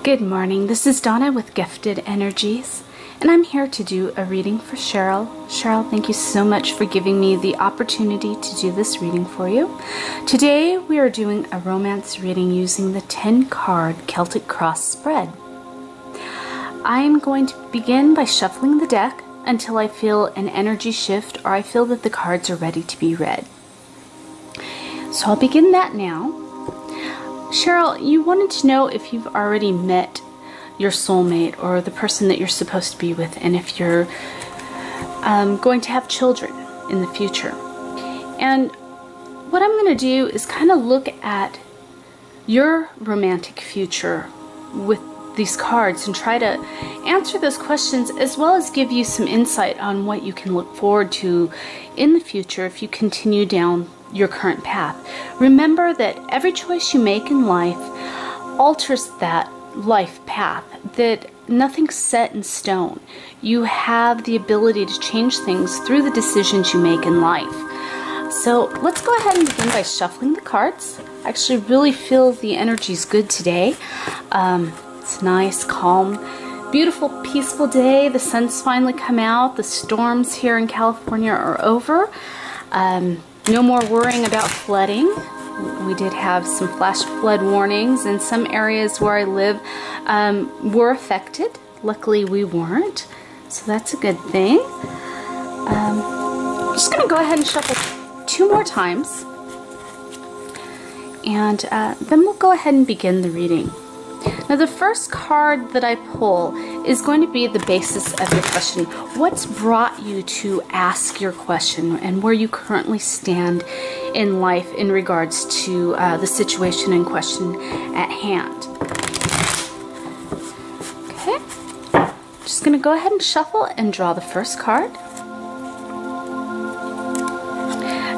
Good morning, this is Donna with Gifted Energies, and I'm here to do a reading for Cheryl. Cheryl, thank you so much for giving me the opportunity to do this reading for you. Today we are doing a romance reading using the 10-card Celtic Cross spread. I am going to begin by shuffling the deck until I feel an energy shift or I feel that the cards are ready to be read. So I'll begin that now. Cheryl, you wanted to know if you've already met your soulmate or the person that you're supposed to be with, and if you're going to have children in the future. And what I'm going to do is kind of look at your romantic future with these cards and try to answer those questions, as well as give you some insight on what you can look forward to in the future if you continue down your current path. Remember that every choice you make in life alters that life path, that nothing's set in stone. You have the ability to change things through the decisions you make in life. So let's go ahead and begin by shuffling the cards. I actually really feel the energy's good today. It's nice, calm, beautiful, peaceful day. The sun's finally come out. The storms here in California are over. No more worrying about flooding. We did have some flash flood warnings, and some areas where I live were affected. Luckily we weren't, so that's a good thing. I'm just going to go ahead and shuffle 2 more times, and then we'll go ahead and begin the reading. Now the first card that I pull is going to be the basis of your question. What's brought you to ask your question, and where you currently stand in life in regards to the situation in question at hand. Okay, just going to go ahead and shuffle and draw the first card.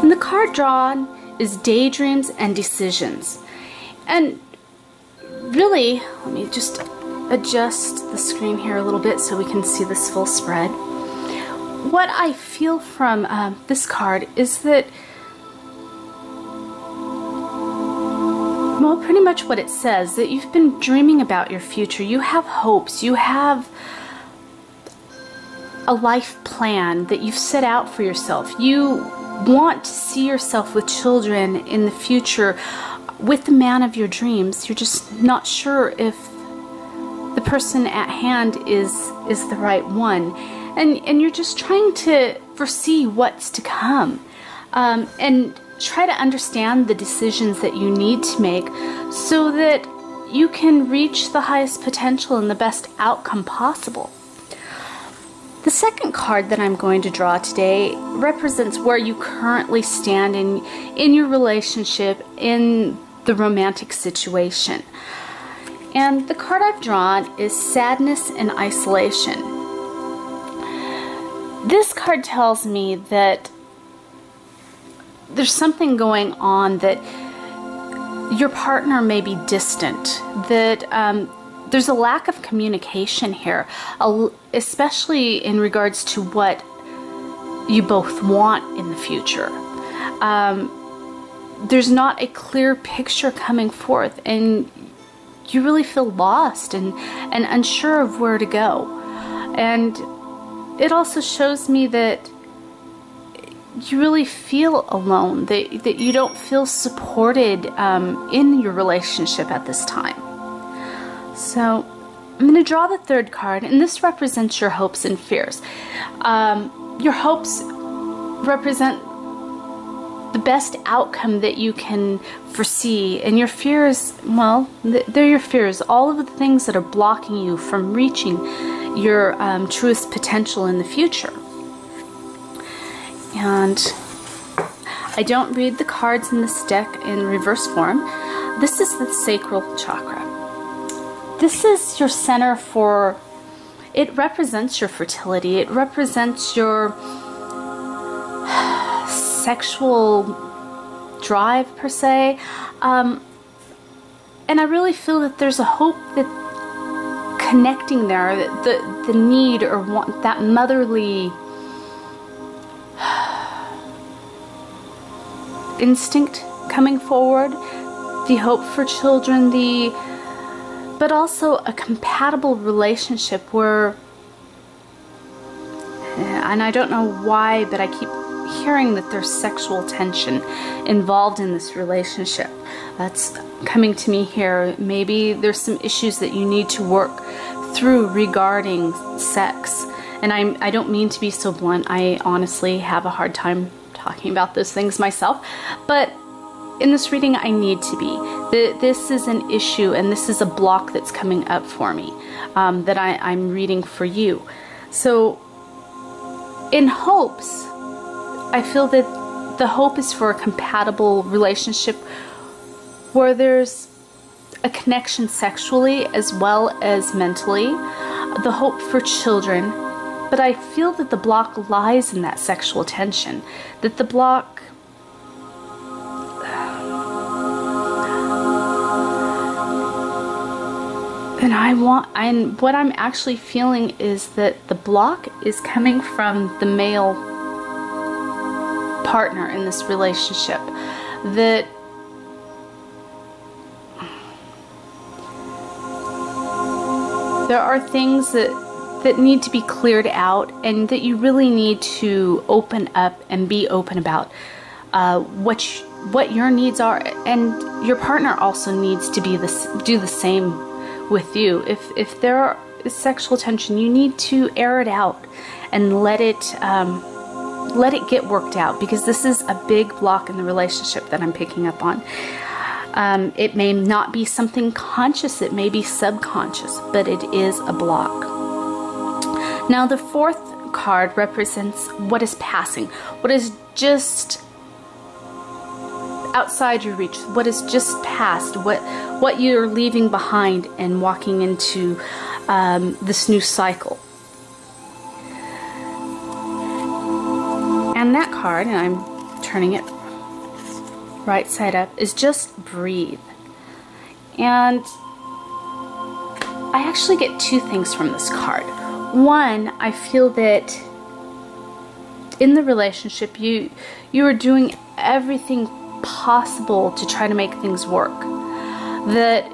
And the card drawn is Daydreams and Decisions. And really, let me just adjust the screen here a little bit so we can see this full spread. What I feel from this card is that, well, pretty much what it says, that you've been dreaming about your future. You have hopes. You have a life plan that you've set out for yourself. You want to see yourself with children in the future, with the man of your dreams. You're just not sure if the person at hand is the right one, and you're just trying to foresee what's to come, and try to understand the decisions that you need to make so that you can reach the highest potential and the best outcome possible. The second card that I'm going to draw today represents where you currently stand in your relationship, in the romantic situation. And the card I've drawn is Sadness and Isolation. This card tells me that there's something going on, that your partner may be distant, that there's a lack of communication here, especially in regards to what you both want in the future. There's not a clear picture coming forth, and you really feel lost and unsure of where to go. And it also shows me that you really feel alone, that you don't feel supported in your relationship at this time. So I'm going to draw the third card, and this represents your hopes and fears. Your hopes represent the best outcome that you can foresee, and your fears, well, they're your fears, all of the things that are blocking you from reaching your truest potential in the future. And I don't read the cards in this deck in reverse form. This is the sacral chakra. This is your center for, it represents your fertility, it represents your sexual drive per se, and I really feel that there's a hope that connecting there, the need or want, that motherly instinct coming forward, the hope for children, but also a compatible relationship where, and I don't know why, but I keep hearing that there's sexual tension involved in this relationship. That's coming to me here. Maybe there's some issues that you need to work through regarding sex. And I don't mean to be so blunt. I honestly have a hard time talking about those things myself. But in this reading, I need to be. This is an issue, and this is a block that's coming up for me that I'm reading for you. So, in hopes, I feel that the hope is for a compatible relationship where there's a connection sexually as well as mentally, the hope for children, but I feel that the block lies in that sexual tension, that the block and what I'm actually feeling is that the block is coming from the male partner in this relationship, that there are things that need to be cleared out, and that you really need to open up and be open about what your needs are, and your partner also needs to do the same with you. If there is sexual tension, you need to air it out and let it get worked out, because this is a big block in the relationship that I'm picking up on. It may not be something conscious, it may be subconscious, but it is a block. Now the fourth card represents what is passing, what is just outside your reach, what is just past, what you're leaving behind and walking into this new cycle. And that card, and I'm turning it right side up, is just breathe. And I actually get two things from this card. One, I feel that in the relationship you are doing everything possible to try to make things work. That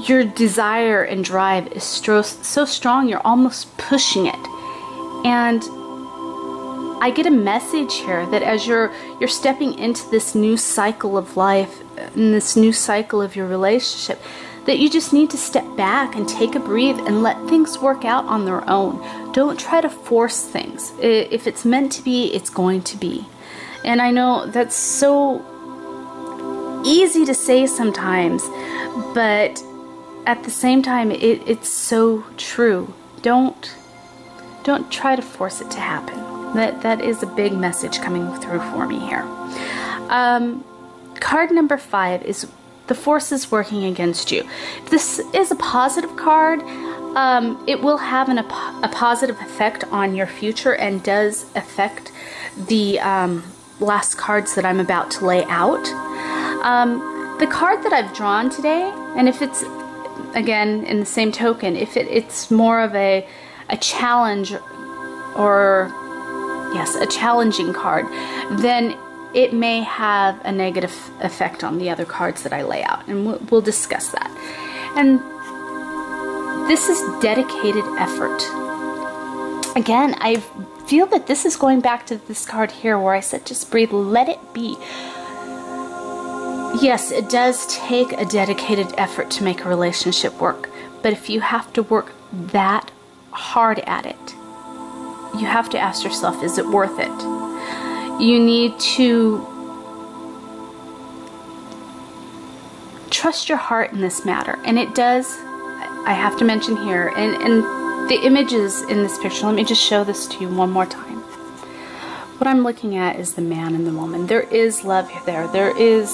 your desire and drive is so strong you're almost pushing it. And I get a message here that as you're stepping into this new cycle of life, in this new cycle of your relationship, that you just need to step back and take a breathe and let things work out on their own. Don't try to force things. If it's meant to be, it's going to be. And I know that's so easy to say sometimes, but at the same time, it's so true. Don't try to force it to happen. That is a big message coming through for me here. Card number 5 is the forces working against you. If this is a positive card, it will have a positive effect on your future and does affect the last cards that I'm about to lay out. The card that I've drawn today, and if it's, again, in the same token, if it's more of a challenge, or yes, a challenging card, then it may have a negative effect on the other cards that I lay out, and we'll discuss that. And this is dedicated effort. Again, I feel that this is going back to this card here where I said just breathe, let it be. Yes, it does take a dedicated effort to make a relationship work, but if you have to work that hard at it, you have to ask yourself, is it worth it? You need to trust your heart in this matter. And it does, I have to mention here, and the images in this picture, let me just show this to you one more time. What I'm looking at is the man and the woman. There is love there. There is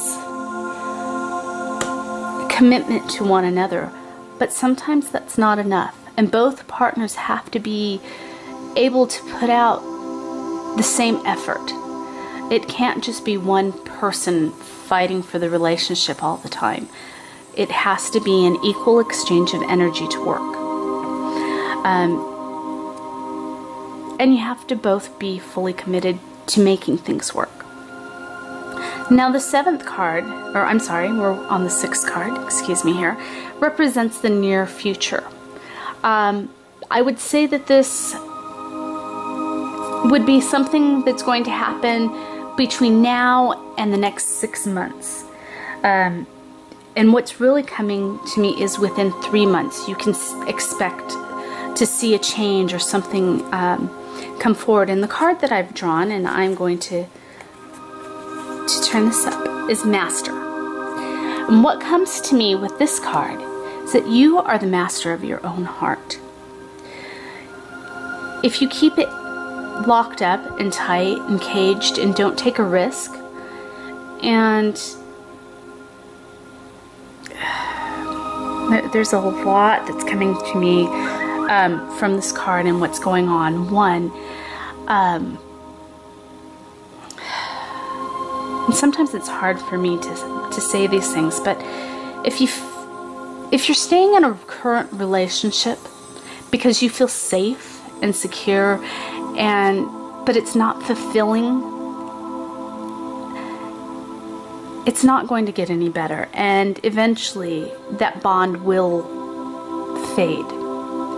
commitment to one another. But sometimes that's not enough. And both partners have to be able to put out the same effort. It can't just be one person fighting for the relationship all the time. It has to be an equal exchange of energy to work. And you have to both be fully committed to making things work. Now the seventh card, or I'm sorry, we're on the sixth card, excuse me here, represents the near future. I would say that this would be something that's going to happen between now and the next 6 months. And what's really coming to me is within 3 months, you can expect to see a change or something come forward. And the card that I've drawn, and I'm going to turn this up, is Master. And what comes to me with this card is that you are the master of your own heart. If you keep it locked up and tight and caged and don't take a risk, and there's a lot that's coming to me from this card and what's going on. One, and sometimes it's hard for me to say these things, but if you're staying in a current relationship because you feel safe and secure, but it's not fulfilling, it's not going to get any better, and eventually that bond will fade.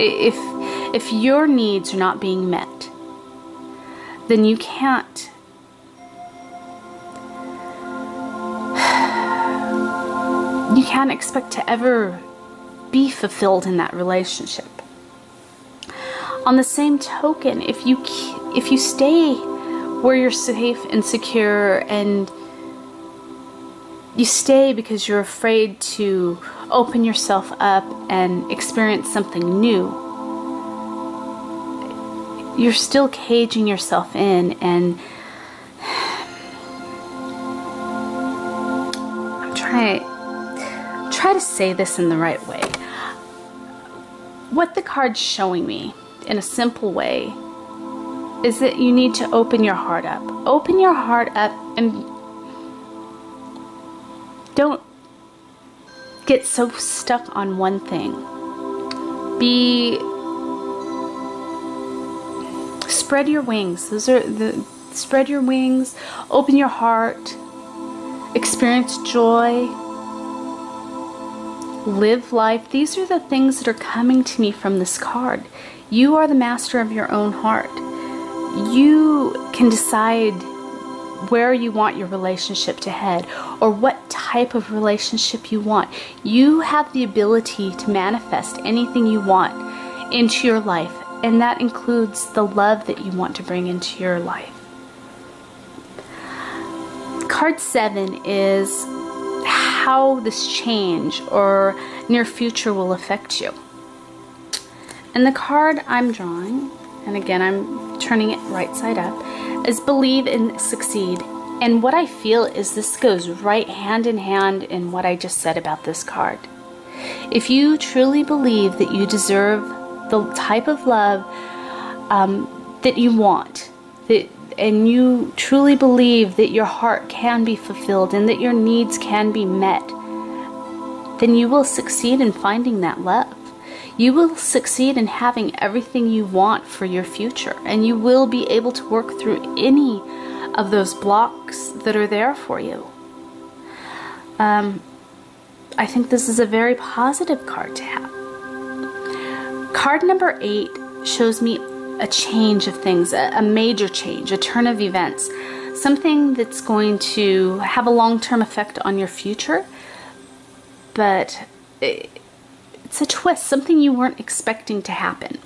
If your needs are not being met, then you can't expect to ever be fulfilled in that relationship. On the same token, if you stay where you're safe and secure, and you stay because you're afraid to open yourself up and experience something new, you're still caging yourself in. And I'm try to say this in the right way. What the card's showing me in a simple way is that you need to open your heart up. Open your heart up and don't get so stuck on one thing. Spread your wings. Spread your wings, open your heart, experience joy, live life. These are the things that are coming to me from this card. You are the master of your own heart. You can decide where you want your relationship to head, or what type of relationship you want. You have the ability to manifest anything you want into your life, and that includes the love that you want to bring into your life. Card 7 is how this change or near future will affect you. And the card I'm drawing, and again I'm turning it right side up, is Believe and Succeed. And what I feel is this goes right hand in hand in what I just said about this card. If you truly believe that you deserve the type of love that you want, and you truly believe that your heart can be fulfilled and that your needs can be met, then you will succeed in finding that love. You will succeed in having everything you want for your future, and you will be able to work through any of those blocks that are there for you. I think this is a very positive card to have. Card number 8 shows me a change of things, a major change, a turn of events, something that's going to have a long-term effect on your future, but it's a twist, something you weren't expecting to happen.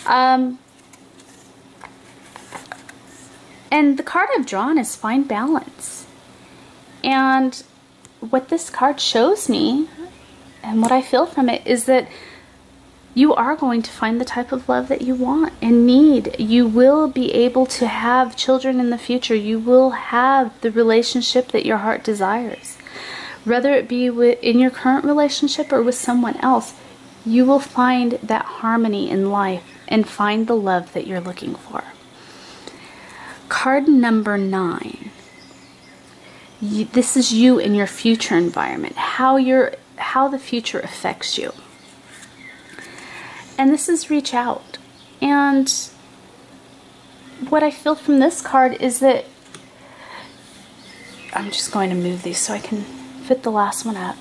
And the card I've drawn is Find Balance. And what this card shows me, and what I feel from it, is that you are going to find the type of love that you want and need. You will be able to have children in the future. You will have the relationship that your heart desires. Whether it be in your current relationship or with someone else, you will find that harmony in life and find the love that you're looking for. Card number 9. This is you in your future environment, how the future affects you. And this is Reach Out. And what I feel from this card is that I'm just going to move these so I can fit the last one up,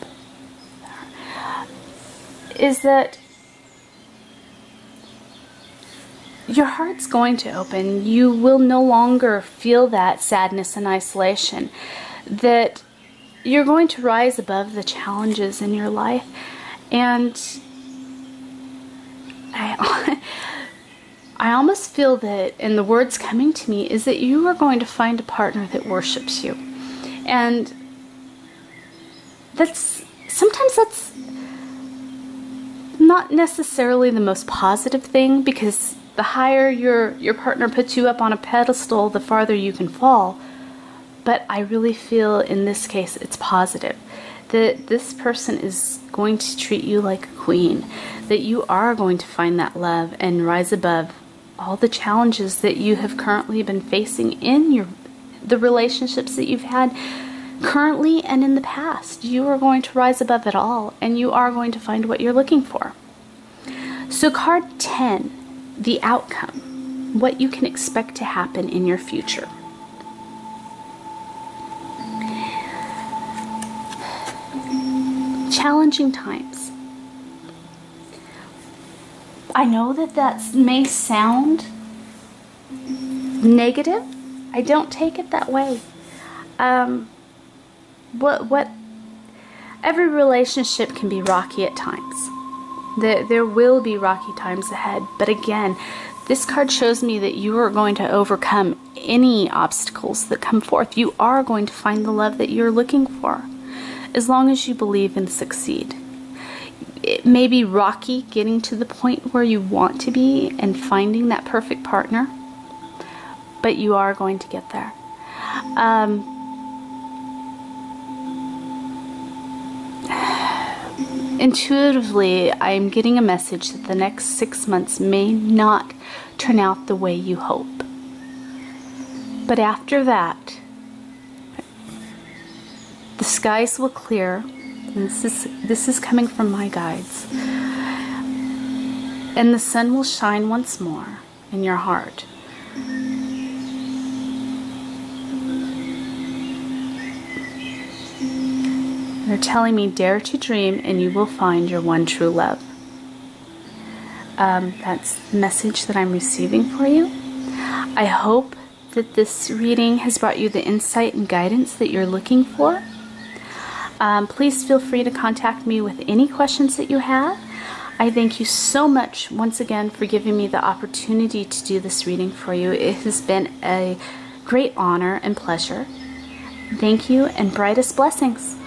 is that your heart's going to open. You will no longer feel that sadness and isolation, that you're going to rise above the challenges in your life. And I almost feel that, and the words coming to me, is that you are going to find a partner that worships you. And sometimes that's not necessarily the most positive thing, because the higher your partner puts you up on a pedestal, the farther you can fall. But I really feel in this case it's positive, that this person is going to treat you like a queen, that you are going to find that love and rise above all the challenges that you have currently been facing in the relationships that you've had currently and in the past. You are going to rise above it all, and you are going to find what you're looking for. So card 10, the outcome, what you can expect to happen in your future. Challenging times. I know that may sound negative. I don't take it that way. Every relationship can be rocky at times. There will be rocky times ahead, but again, this card shows me that you are going to overcome any obstacles that come forth. You are going to find the love that you're looking for, as long as you believe and succeed. It may be rocky getting to the point where you want to be and finding that perfect partner, but you are going to get there. Intuitively, I'm getting a message that the next 6 months may not turn out the way you hope. But after that, the skies will clear. And this is coming from my guides. And the sun will shine once more in your heart. They're telling me, dare to dream and you will find your one true love. That's the message that I'm receiving for you. I hope that this reading has brought you the insight and guidance that you're looking for. Please feel free to contact me with any questions that you have. I thank you so much once again for giving me the opportunity to do this reading for you. It has been a great honor and pleasure. Thank you, and brightest blessings.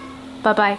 Bye-bye.